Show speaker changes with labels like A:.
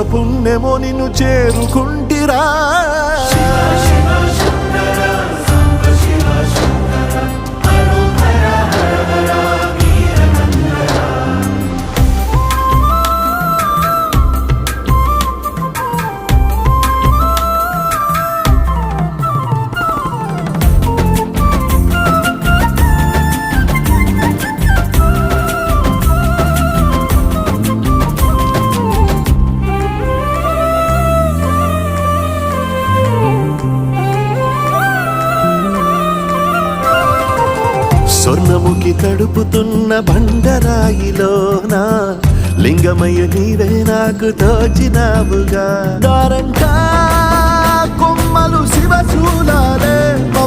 A: పుణ్యమో నిన్ను చేరుకుంటిరా స్వర్ణముఖి తడుపుతున్న బండరాయిలోనా లింగమయ్య నీవే నాకు తోచినావుగా దారంటా కొమ్మలు శివశూలాలే